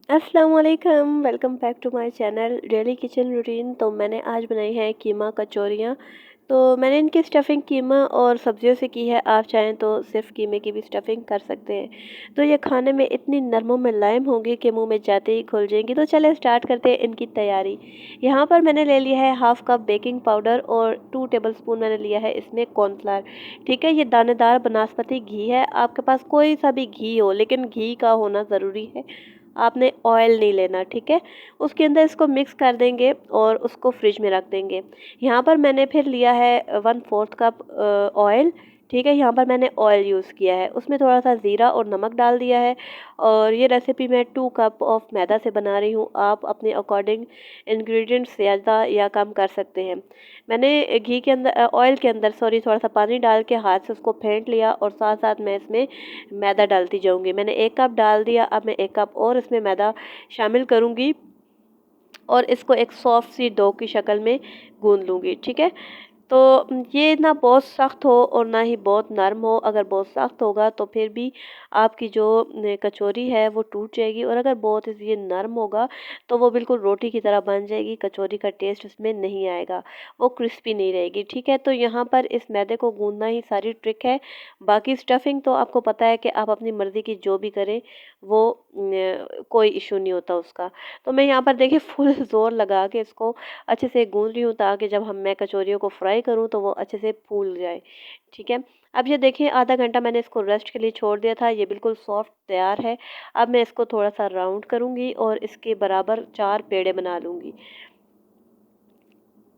अस्सलाम वालेकुम, welcome back to my channel daily kitchen routine. तो मैंने आज बनाई है कीमा कचौरियाँ। तो मैंने इनकी स्टफ़िंग कीमा और सब्जियों से की है। आप चाहें तो सिर्फ कीमे की भी स्टफ़िंग कर सकते हैं। तो ये खाने में इतनी नरम व मुलायम होंगी कि मुंह में जाते ही घुल जाएंगी। तो चले स्टार्ट करते हैं इनकी तैयारी। यहाँ पर मैंने ले लिया है हाफ़ कप बेकिंग पाउडर और 2 टेबलस्पून मैंने लिया है इसमें कॉर्नफ्लावर। ठीक है, ये दानेदार बनास्पति घी है। आपके पास कोई सा भी घी हो, लेकिन घी का होना ज़रूरी है। आपने ऑयल नहीं लेना, ठीक है। उसके अंदर इसको मिक्स कर देंगे और उसको फ्रिज में रख देंगे। यहाँ पर मैंने फिर लिया है 1/4 कप ऑयल। ठीक है, यहाँ पर मैंने ऑयल यूज़ किया है, उसमें थोड़ा सा ज़ीरा और नमक डाल दिया है। और ये रेसिपी मैं 2 कप ऑफ मैदा से बना रही हूँ। आप अपने अकॉर्डिंग इंग्रेडिएंट्स ज़्यादा या कम कर सकते हैं। मैंने घी के अंदर ऑयल के अंदर सॉरी थोड़ा सा पानी डाल के हाथ से उसको फेंट लिया और साथ साथ मैं इसमें मैदा डालती जाऊंगी। मैंने 1 कप डाल दिया, अब मैं 1 कप और इसमें मैदा शामिल करूंगी और इसको एक सॉफ्ट सी डो की शक्ल में गूंद लूँगी। ठीक है, तो ये ना बहुत सख्त हो और ना ही बहुत नरम हो। अगर बहुत सख्त होगा तो फिर भी आपकी जो कचौरी है वो टूट जाएगी, और अगर बहुत ये नरम होगा तो वो बिल्कुल रोटी की तरह बन जाएगी। कचौरी का टेस्ट उसमें नहीं आएगा, वो क्रिस्पी नहीं रहेगी। ठीक है, तो यहाँ पर इस मैदे को गूंदना ही सारी ट्रिक है। बाकी स्टफिंग तो आपको पता है कि आप अपनी मर्ज़ी की जो भी करें वो कोई इशू नहीं होता उसका। तो मैं यहाँ पर देखिए फुल ज़ोर लगा के इसको अच्छे से गूंद रही हूँ, ताकि जब हम मैं कचौरियों को फ्राई करूँ तो वो अच्छे से फूल जाए। ठीक है, अब ये देखिए आधा घंटा मैंने इसको रेस्ट के लिए छोड़ दिया था, ये बिल्कुल सॉफ्ट तैयार है। अब मैं इसको थोड़ा सा राउंड करूँगी और इसके बराबर 4 पेड़े बना लूँगी।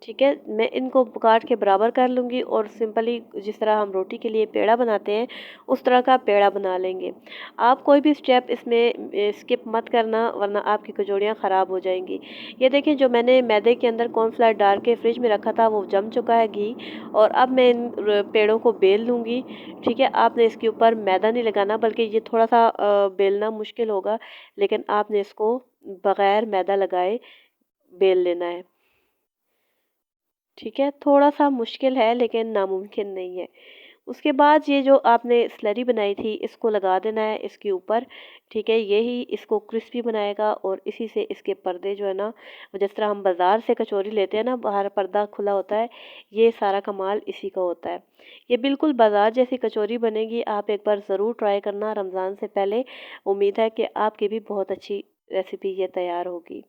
ठीक है, मैं इनको काट के बराबर कर लूँगी और सिंपली जिस तरह हम रोटी के लिए पेड़ा बनाते हैं उस तरह का पेड़ा बना लेंगे। आप कोई भी स्टेप इसमें स्किप मत करना, वरना आपकी कचौड़ियाँ ख़राब हो जाएंगी। ये देखिए जो मैंने मैदे के अंदर कॉर्नफ्लावर डाल के फ्रिज में रखा था वो जम चुका है घी, और अब मैं इन पेड़ों को बेल लूँगी। ठीक है, आपने इसके ऊपर मैदा नहीं लगाना, बल्कि ये थोड़ा सा बेलना मुश्किल होगा, लेकिन आपने इसको बग़ैर मैदा लगाए बेल लेना है। ठीक है, थोड़ा-सा मुश्किल है लेकिन नामुमकिन नहीं है। उसके बाद ये जो आपने स्लरी बनाई थी इसको लगा देना है इसके ऊपर। ठीक है, यही इसको क्रिस्पी बनाएगा और इसी से इसके पर्दे जो है ना, जिस तरह हम बाज़ार से कचौरी लेते हैं ना, बाहर पर्दा खुला होता है, ये सारा कमाल इसी का होता है। ये बिल्कुल बाज़ार जैसी कचौरी बनेगी, आप एक बार ज़रूर ट्राई करना रमज़ान से पहले। उम्मीद है कि आपकी भी बहुत अच्छी रेसिपी ये तैयार होगी।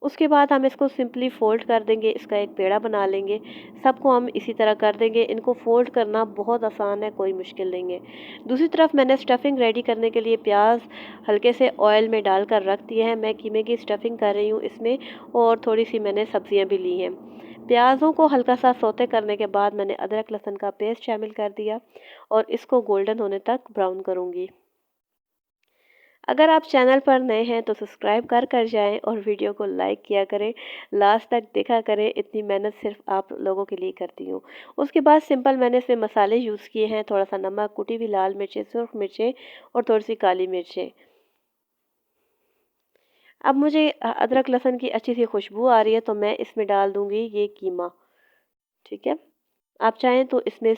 उसके बाद हम इसको सिंपली फ़ोल्ड कर देंगे, इसका एक पेड़ा बना लेंगे। सबको हम इसी तरह कर देंगे। इनको फ़ोल्ड करना बहुत आसान है, कोई मुश्किल नहीं है। दूसरी तरफ मैंने स्टफिंग रेडी करने के लिए प्याज हल्के से ऑयल में डालकर रख दिए हैं। मैं कीमे की स्टफिंग कर रही हूँ इसमें, और थोड़ी सी मैंने सब्जियाँ भी ली हैं। प्याज़ों को हल्का सा सौते करने के बाद मैंने अदरक लहसुन का पेस्ट शामिल कर दिया और इसको गोल्डन होने तक ब्राउन करूँगी। अगर आप चैनल पर नए हैं तो सब्सक्राइब कर कर जाएं और वीडियो को लाइक किया करें, लास्ट तक देखा करें। इतनी मेहनत सिर्फ आप लोगों के लिए करती हूँ। उसके बाद सिंपल मैंने इसमें मसाले यूज़ किए हैं, थोड़ा सा नमक, कुटी हुई लाल मिर्चें, सुर्ख मिर्चें और थोड़ी सी काली मिर्चें। अब मुझे अदरक लहसुन की अच्छी सी खुशबू आ रही है, तो मैं इसमें डाल दूँगी ये कीमा। ठीक है, आप चाहें तो इसमें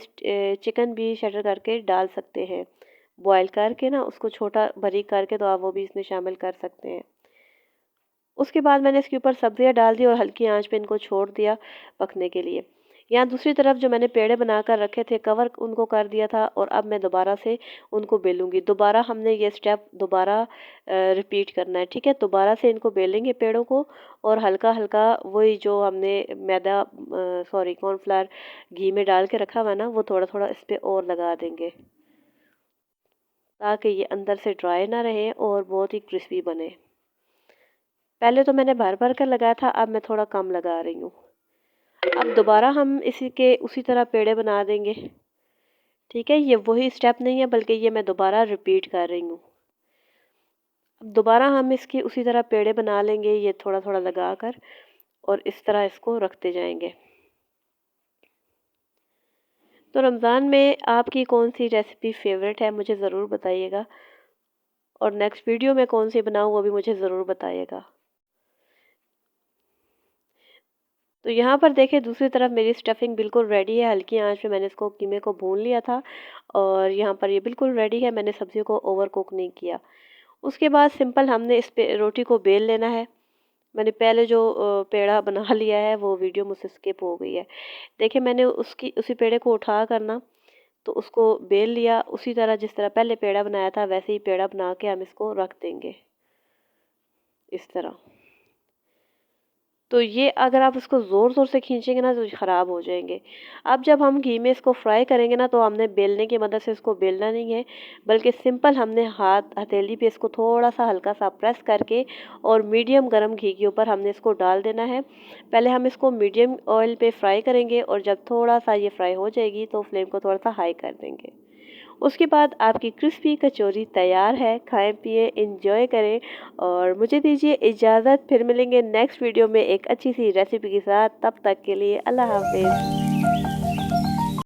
चिकन भी शटर करके डाल सकते हैं। बॉयल करके ना उसको छोटा बारीक करके, तो आप वो भी इसमें शामिल कर सकते हैं। उसके बाद मैंने इसके ऊपर सब्जियां डाल दी और हल्की आंच पे इनको छोड़ दिया पकने के लिए। यहाँ दूसरी तरफ जो मैंने पेड़े बनाकर रखे थे, कवर उनको कर दिया था, और अब मैं दोबारा से उनको बेलूंगी। दोबारा हमने ये स्टेप दोबारा रिपीट करना है। ठीक है, दोबारा से इनको बेलेंगे पेड़ों को, और हल्का हल्का वही जो हमने मैदा सॉरी कॉर्नफ्लावर घी में डाल के रखा हुआ है ना, वो थोड़ा थोड़ा इस पर और लगा देंगे, ताकि ये अंदर से ड्राई ना रहे और बहुत ही क्रिस्पी बने। पहले तो मैंने भर भर कर लगाया था, अब मैं थोड़ा कम लगा रही हूँ। अब दोबारा हम इसी के उसी तरह पेड़े बना देंगे। ठीक है, ये वही स्टेप नहीं है, बल्कि ये मैं दोबारा रिपीट कर रही हूँ। अब दोबारा हम इसकी उसी तरह पेड़े बना लेंगे, ये थोड़ा थोड़ा लगा कर, और इस तरह इसको रखते जाएंगे। तो रमज़ान में आपकी कौन सी रेसिपी फेवरेट है, मुझे ज़रूर बताइएगा, और नेक्स्ट वीडियो में कौन सी बनाऊँ वो भी मुझे ज़रूर बताइएगा। तो यहाँ पर देखिए दूसरी तरफ मेरी स्टफिंग बिल्कुल रेडी है। हल्की आंच पे मैंने इसको कीमे को भून लिया था, और यहाँ पर ये बिल्कुल रेडी है। मैंने सब्जियों को ओवर कुक नहीं किया। उसके बाद सिंपल हमने इस पे रोटी को बेल लेना है। मैंने पहले जो पेड़ा बना लिया है वो वीडियो मुझसे स्किप हो गई है। देखिए मैंने उसी पेड़े को उठा कर ना तो उसको बेल लिया, उसी तरह जिस तरह पहले पेड़ा बनाया था वैसे ही पेड़ा बना के हम इसको रख देंगे इस तरह। तो ये अगर आप इसको ज़ोर ज़ोर से खींचेंगे ना तो ख़राब हो जाएंगे। अब जब हम घी में इसको फ्राई करेंगे ना तो हमने बेलने की मदद से इसको बेलना नहीं है, बल्कि सिंपल हमने हथेली पे इसको थोड़ा सा हल्का सा प्रेस करके और मीडियम गरम घी के ऊपर हमने इसको डाल देना है। पहले हम इसको मीडियम ऑयल पे फ्राई करेंगे और जब थोड़ा सा ये फ्राई हो जाएगी तो फ्लेम को थोड़ा सा हाई कर देंगे। उसके बाद आपकी क्रिस्पी कचौरी तैयार है। खाएं पिएं एंजॉय करें और मुझे दीजिए इजाज़त। फिर मिलेंगे नेक्स्ट वीडियो में एक अच्छी सी रेसिपी के साथ। तब तक के लिए अल्लाह हाफिज़।